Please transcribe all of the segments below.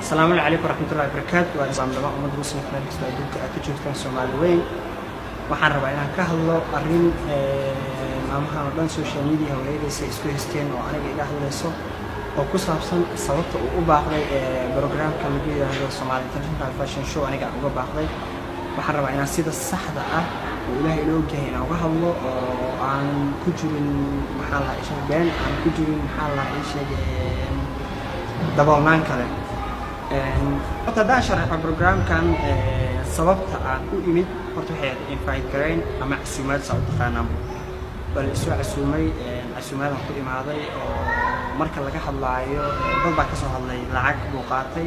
السلام عليكم ورحمة الله وبركاته. وأنا سامدما أمد مسلم في مجلس الدولة كجزء من الصومال وين وحنا ربعنا كهلا أرين معها دان سوشيال ميديا وغيره سيسكويستين وأنا جاي أهلا سو وكسر أصلا صوت وباخذ برنامج كان بيجي هذا الصومال international fashion show أنا جاي وباخذ وحنا ربعنا سيد الصحة وإلهي لو جاينا وهلا عن كجور محل إيش بين عن كجور محل إيش دبلمان كله وتدا شرح البرنامج كان sababta aan u imid horta waxay invite gareyn ama casuumad soo taqaanaa bal isoo casuumadan ku imaaday oo marka laga hadlaayo dad baa ka soo hadlay lacag buu qaatay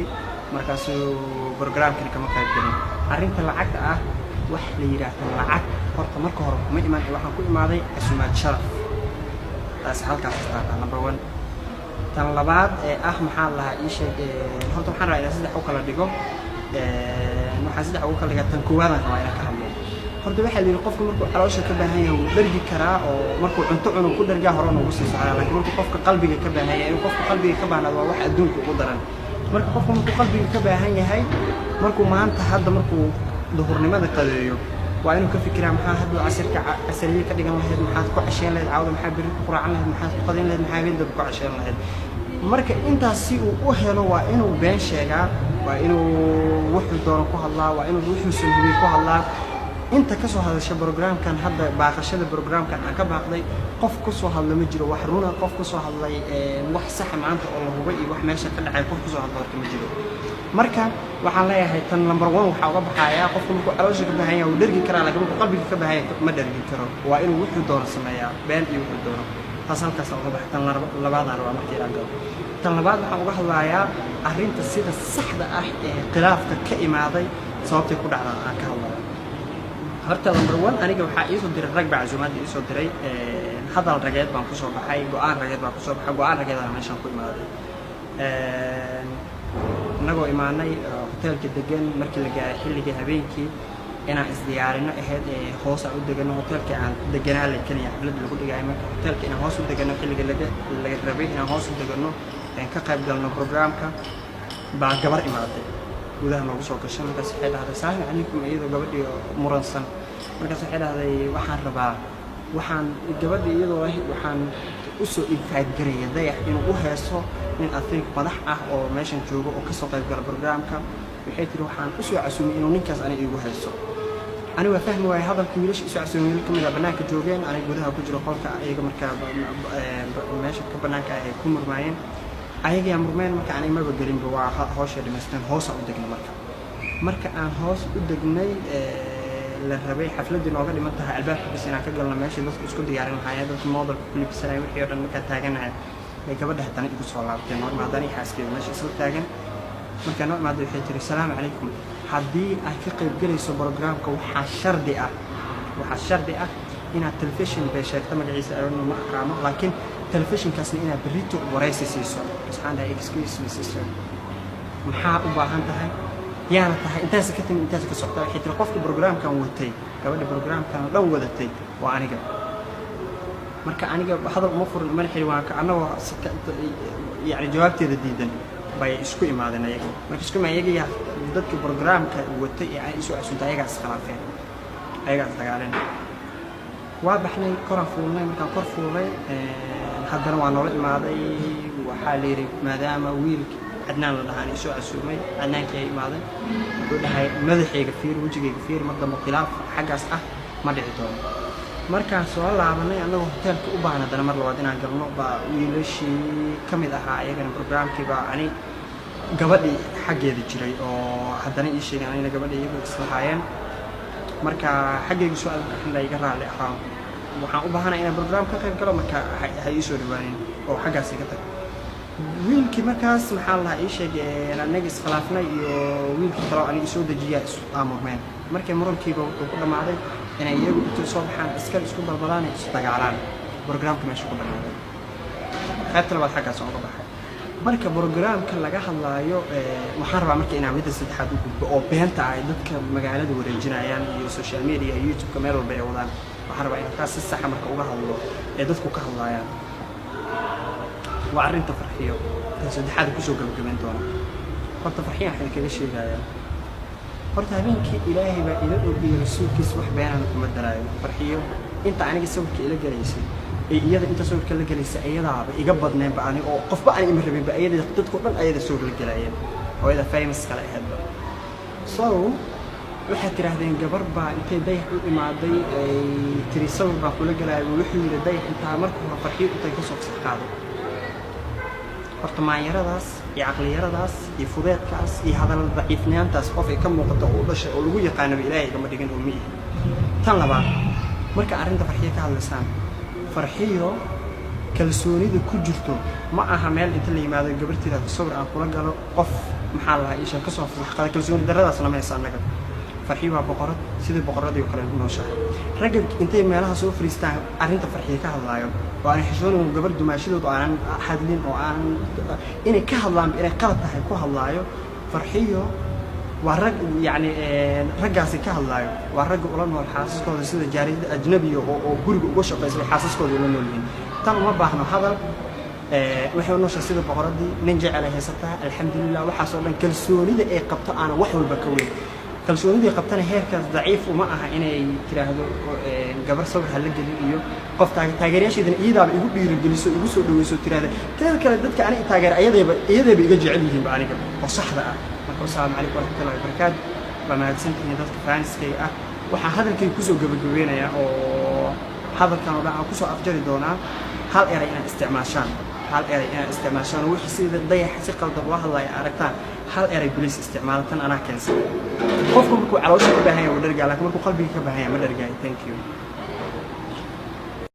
markaasuu barnaamijkan kama qayb galin arrinta lacagta ah wax la yiraahdo lacag horta marka hore kuma imaan waxaan ku imaaday casuumad sharaf taas halkaas taata number 1 tan labaad maxaa la ii sheegay horta waxaan raacay saddex u kala dhigo waxaan saddex ugu kala dhigatan kuwadan waa inaan ka hadlo horta waxa la yiri qofku markuu caloosha ka baahan yahay uu dhargi karaa oo markuu cunto cuno ku dhargaa hore ugu sii socdaa laakiin markuu qofka qalbiga ka baahan yahay inuu qofka qalbiga ka baahnaado waa wax adduunka ugu daran marka qofku markuu qalbiga ka baahan yahay markuu maanta hadda markuu duhurnimada qadeeyo waa inuu ka fikiraa maxaa hadda casriye ka dhigan lahayd maxaad ku casheen lahayd caawda maxaa biri ku quraacan lahayd maxaad ku qadin lahayd maxaa weelda ku casheen lahayd marka intaas si uu u helo waa inuu been sheegaa waa inuu wuxuu doono ku hadlaa waa inuu wuxuu soo hubiyay ku hadlaa inta ka soo hadashay barnaamijkan hadda baaqashada barnaamijkan aan ka baaqday qof ku soo hadla ma jiro wax runa qof ku soo hadlay wax sax maanta oo la hubay iyo wax meesha ka dhacay qof ku soo hadla ma jiro marka waxaan leeyahay tan number 1 waxa uga baxaya qofku markuu caloosha ka baahan yahay uu dhargi karaa laakiin markuu qalbiga ka baahan yahay ma dhargi karo waa inuu wuxuu doono sameeyaa been iyo wuxuu doono taas halkaas uga baxay tan labaadaan waa markii aan galo tan labaad waxaan uga hadlayaa arrinta sida saxda ah ee khilaafka ka imaaday sababtay ku dhacday aan ka hadlayo horta number 1 aniga waxa ii soo diray rag baa casuumad ii soo diray hadal rageed baan ku soo baxay go'aan rageed baan ku soo baxay go'aan rageed aan meeshan ku imaaday nagoo imaanay hotelka degan markii la gaaray xilliga habeenkii inaan isdiyaarino ahayd hoos aan u degano hotelka aan deganaa la kaliya xaflad lagu dhigay marka hotelka inaan hoos u degano xilliga laga rabay inaan hoos u degano ka qayb galno barnaamijka baa gabar imaaday gudaha noogu soo gashay markaas waxay dhahday saaxiib calaykum iyadoo gabadhii muransan markaas waxay dhahday waxaan rabaa waxaan gabadhii iyadoo waxaan u soo invite gareeyay dayax inuu u heeso nin athletic madax ah oo meeshan joogo oo ka soo qayb gala barnaamijka waxay tiri waxaan u soo casuumay inuu ninkaas aniga igu heeso aniga waa fahmi waayay hadalka wiilasha isu casuumay kamid ah banaanka joogeen aniga gudaha ku jiro qolka ayaga markaa meesha ka banaanka ay ku murmaayeen ayaga murmeen marka aan imaba galinba waa hawsha dhimaystaan hoos u degnay marka aan hoos u degnay la rabay xafladii nooga dhiman tahay albaabka bis inaan ka galno meesha dadku isku diyaarin lahaayeen dadku modelka ku libsanay wixii oo dhan marka taaganahay ay gabadha haddana igu soo laabtay noo imaadaan xaaskeeda meesha isla taagan marka noo imaado waxay tiri salaamu calaykum haddii ay ka qayb galayso barnaamijka waxaa shardi ah inaad telefishin bay sheegta magaciisa aanu ma aqraano laakiin telefishinkaasna inaad berrito waraysi siiso waxaan dhahay excuse me sister maxaa u baahan tahay yaana tahay intaas ka timi intaas ka socda waxay tiri qofka barnaamijkan watay gabadha barnaamijkan dhan wadatay waa aniga marka aniga hadal uma furin ma xilwaanka anagoo yani jawaabteeda diidan bay isku imaadeen ayaga marka isku imaayay dadka barnaamijka watay ee ay isu casuuntay ayaga iskhilaafeen ayaga dagaaleen waa baxnay koran fuulnay markaan kor fuulay haddana waa noola imaaday waxaa la yiri maadaama wiilka adnaan la dhahaan isu casuumay adnaanka ay imaaday wuxuu dhahay madaxayga fiir wajigayga fiir marka khilaaf xaggaas ah ma dhici doono markaan soo laabanay anagoo hotelka u baahnaa dana mar labaad inaan galno baa wiilashii ka mid ahaa ayagana barnaamijkii baa ani gabadhii xaggeeda jiray oo haddana ii sheegay anina gabadhii iyagu islahaayeen marka xaggayga su'aal la iga raali ahaa waxaan u baahanahay inaan barnaamijka ka qayb galo marka ha ii soo dhawaanin oo xaggaas iga tag wiilkii markaas maxaa la ii sheegay anaga iskhilaafnay iyo wiilkii kale aniga soo dejiyaa isu aamurmeen markay murankiiba wuxuu ku dhamaaday inay iyagu intuu soo baxaan iskal isku balbalaan is dagaalaan barnaamijka meesha ku dhamaaday qaybta labaad xaggaas uga baxay marka barnaamijka laga hadlaayo waxaan rabaa marka inaan midda saddexaad u gudbo oo beenta ay dadka magaalada wareejinayaan iyo social media iyo YouTube meel walba ay wadaan waxaan rabaa inaan taas si sax marka uga hadlo ee dadku ka hadlayaan وعرنت فرحيو saddexaad ku soo gabagabeyn doona horta farxiyan waxaan kaga sheegayaa horta habeenkii ilaahay baa ila ogiyay rasuulkiisa wax beenaan kuma daraayo farxiyo inta aniga sawirka ila galaysay ee iyada inta sawirka la galaysay ayadaaba iga badneenba aniga oo qofba aan ima rabinba ayada dadku dhan ayada sawir la galayeen oo ayada famous kale ahaydba so waxay tiraahdeen gabar baa intay dayax u imaaday ay tiri sawir baa kula galaayo wuxuu yiri dayax inta markuu hore farxiyo intay ka soo qaado horta maanyaradaas iyo caqliyaradaas iyo fudeedkaas iyo hadal daciifnaantaas qof ay ka muuqato oo dhashay oo lagu yaqaanaba ilaahay kama dhigin oo miyi tan labaad marka arrinta farxiyo ka hadlaysaan farxiyo kalsoonida ku jirto ma aha meel inta la yimaado gabartiida sawir aan kula galo qof maxaa la isha ka soo fuuqada kalsooni daradaas lama haysan anaga farxiyo waa boqorad sidii boqoradii kale u nooshahay ragga intay meelaha soo fariistaan arrinta farxiyo ka hadlaayo oo aan xishoonin gabar dumaashadood oo aan hadlin oo aan inay ka hadlaan inay qalad tahay ku hadlaayo farxiyo waa rag yani raggaasi ka hadlaayo waa ragga ula nool xaasaskooda sida jaariyada ajnabiga oo guriga uga shaqeysay xaasaskooda ula nool yihiin tan uma baahno hadal waxay nooshaa sida boqoradii nin jecel ay haysataa alxamdulillah waxaasoo dhan kalsoonida ay qabto aan wax walba ka weyn kalsoonidii qabtana heerkaas daciif uma aha inay tiraahdo gabar sawir hala gelin iyo qof taageerayaasheedana iyadaaba igu dhiirigeliso igu soo dhaweyso tiraahda teeda kale dadka aniga taageer iyadaba iga jecel yihiin ba aniga oo saxda ah marka assalaamu calaykum waraxmatullahi wabarakaatu waa mahadsantihiin dadka faaniskay ah waxaan hadalkayga kusoo gabagabeynayaa oo hadalkan oo dhan aan kusoo afjari doonaa hal eray inaad isticmaashaan wixii sida dayax si qaldan uga hadlaya aragtaan hal eray bilis isticmaala tan anaa keensan qofku markuu caloosha ka baahan yahay wuu dhargaa laakiin markuu qalbiga ka baahan yahay ma dhargaayo thank you